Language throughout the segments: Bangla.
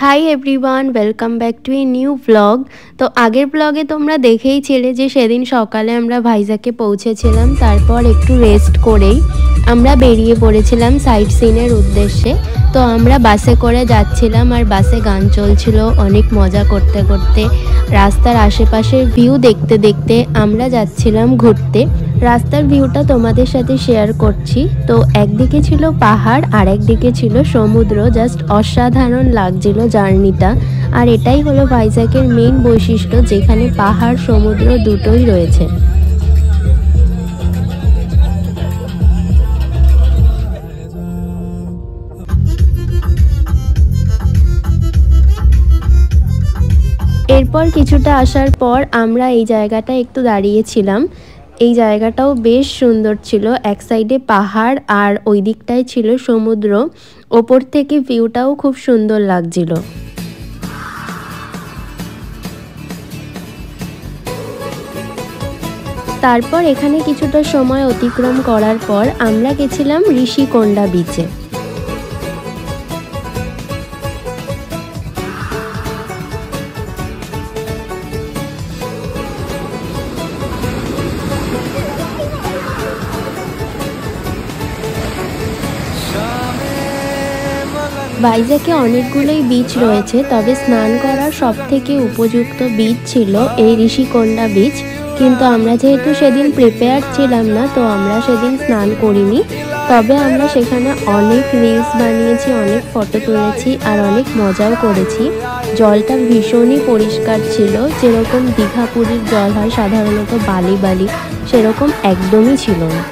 Hi everyone, welcome back to a new blog. তো আগের ব্লগে তোমরা দেখেইছিলে যে সেদিন সকালে আমরা ভাইজাকে পৌঁছেছিলাম, তারপর একটু রেস্ট করেই আমরা বেরিয়ে পড়েছিলাম সাইট সিনের উদ্দেশ্যে। তো আমরা বাসে করে যাচ্ছিলাম আর বাসে গান চলছিল, অনেক মজা করতে করতে রাস্তার আশেপাশের ভিউ দেখতে দেখতে আমরা যাচ্ছিলাম ঘুরতে। রাস্তার ভিউটা তোমাদের সাথে শেয়ার করছি। তো একদিকে ছিল পাহাড় আর একদিকে ছিল সমুদ্র, জাস্ট অসাধারণ লাগছিল জার্নিটা। আর এটাই হলো ভাইজ্যাকের মেইন বৈশিষ্ট্য, যেখানে পাহাড় সমুদ্র দুটোই রয়েছে। এরপর কিছুটা আসার পর আমরা এই জায়গাটা একটু দাঁড়িয়েছিলাম। এই জায়গাটাও বেশ সুন্দর ছিল, এক সাইডে পাহাড় আর ওই দিকটায় ছিল সমুদ্র। ওপর থেকে ভিউটাও খুব সুন্দর লাগছিল। তারপর এখানে কিছুটা সময় অতিক্রম করার পর আমরা গেছিলাম ঋষিকোন্ডা বিচে। ভাইজ্যাকে অনেকগুলোই বিচ রয়েছে, তবে স্নান করার সবথেকে উপযুক্ত বিচ ছিল এই ঋষিকোন্ডা বিচ। কিন্তু আমরা যেহেতু সেদিন প্রিপেয়ার ছিলাম না, তো আমরা সেদিন স্নান করিনি। তবে আমরা সেখানে অনেক রিলস বানিয়েছি, অনেক ফটো তুলেছি আর অনেক মজাও করেছি। জলটা ভীষণই পরিষ্কার ছিল, যেরকম দীঘা পুরীর জল হয় সাধারণত বালি বালি, সেরকম একদমই ছিল না।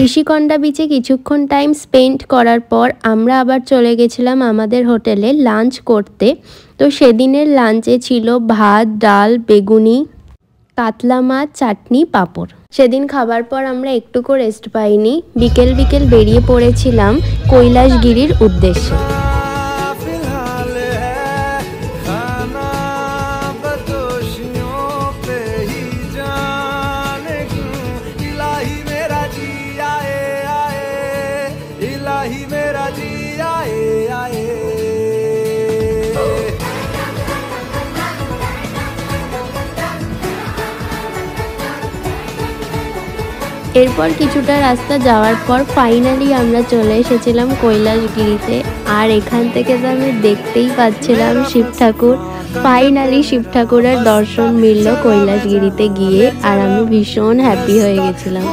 ঋষিকোন্ডা বিচে কিছুক্ষণ টাইম স্পেন্ড করার পর আমরা আবার চলে গেছিলাম আমাদের হোটেলে লাঞ্চ করতে। তো সেদিনের লাঞ্চে ছিল ভাত, ডাল, বেগুনি, কাতলা মাছ, চাটনি, পাঁপড়। সেদিন খাবার পর আমরা একটুকু রেস্ট পাইনি, বিকেল বিকেল বেরিয়ে পড়েছিলাম কৈলাসগিরির উদ্দেশ্যে। এরপর কিছুটা রাস্তা যাওয়ার পর ফাইনালি আমরা চলে এসেছিলাম কৈলাসগিরিতে। আর এখান থেকে তো আমি দেখতেই পাচ্ছিলাম শিব ঠাকুর। ফাইনালি শিব ঠাকুরের দর্শন মিলল কৈলাসগিরিতে গিয়ে, আর আমি ভীষণ হ্যাপি হয়ে গেছিলাম।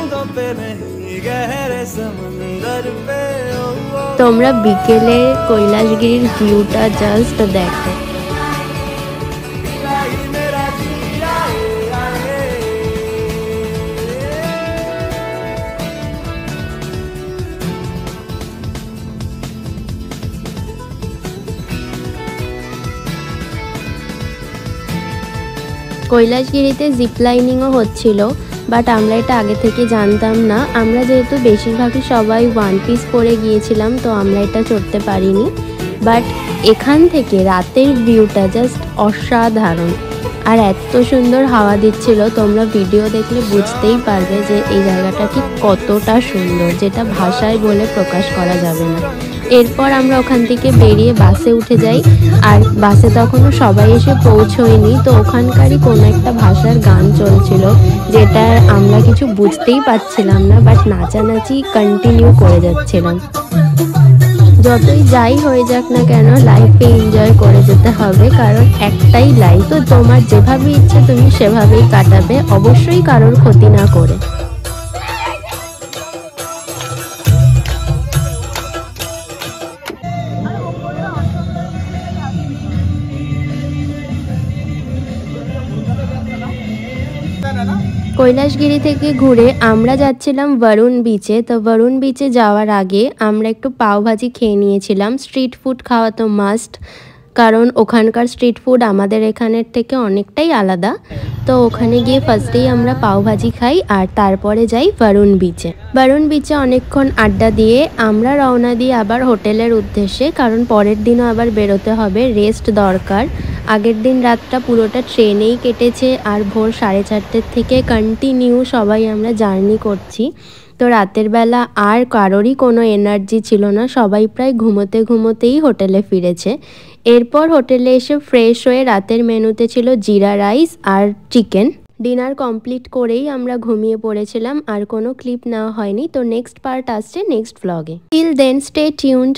তোমরা বিকেলে কৈলাসগিরির ভিউটা জাস্ট দেখো। কৈলাসগিরিতে জিপলাইনিংও হচ্ছিল, বাট আমরা এটা আগে থেকে জানতাম না। আমরা যেহেতু বেশিরভাগই সবাই ওয়ান পিস পরে গিয়েছিলাম, তো আমরা এটা চড়তে পারিনি। বাট এখান থেকে রাতের ভিউটা জাস্ট অসাধারণ, আর এত সুন্দর হাওয়া দিচ্ছিল, তোমরা ভিডিও দেখলে বুঝতেই পারবে যে এই জায়গাটা ঠিক কতটা সুন্দর, যেটা ভাষায় বলে প্রকাশ করা যাবে না। এরপর আমরা ওখান থেকে বেরিয়ে বাসে উঠে যাই, আর বাসে তখনও সবাই এসে পৌঁছয়নি। তো ওখানকারই কোনো একটা ভাষার গান চলছিল, যেটা আমরা কিছু বুঝতেই পারছিলাম না, বাট নাচানাচি কন্টিনিউ করে যাচ্ছিলাম। যতই যাই হয়ে যাক না কেন, লাইফে এনজয় করে যেতে হবে, কারণ একটাই লাইফ। তো তোমার যেভাবে ইচ্ছে তুমি সেভাবেই কাটাবে, অবশ্যই কারোর ক্ষতি না করে। কৈলাসগিরি থেকে ঘুরে আমরা যাচ্ছিলাম বরুণ বিচে। তো বরুণ বিচে যাওয়ার আগে আমরা একটু পাওভাজি খেয়ে নিয়েছিলাম। স্ট্রিট ফুড খাওয়া তো মাস্ট, কারণ ওখানকার স্ট্রিট ফুড আমাদের এখানের থেকে অনেকটাই আলাদা। তো ওখানে গিয়ে ফার্স্টেই আমরা পাওভাজি খাই আর তারপরে যাই বরুণ বিচে। বরুণ বিচে অনেকক্ষণ আড্ডা দিয়ে আমরা রওনা দিই আবার হোটেলের উদ্দেশ্যে, কারণ পরের দিনও আবার বেরোতে হবে, রেস্ট দরকার। আগের দিন রাতটা পুরোটা ট্রেনেই কেটেছে আর ভোর 4:30 থেকে কন্টিনিউ সবাই আমরা জার্নি করছি। তো রাতের বেলা আর কারোরই কোনো এনার্জি ছিল না, সবাই প্রায় ঘুমোতেই হোটেলে ফিরেছে। এরপর হোটেলে এসে ফ্রেশ হয়ে রাতের মেনুতে ছিল জিরা রাইস আর চিকেন। ডিনার কমপ্লিট করেই আমরা ঘুমিয়ে পড়েছিলাম, আর কোনো ক্লিপ নেওয়া হয়নি। তো নেক্সট পার্ট আসছে নেক্সট ব্লগে। Till then stay tuned.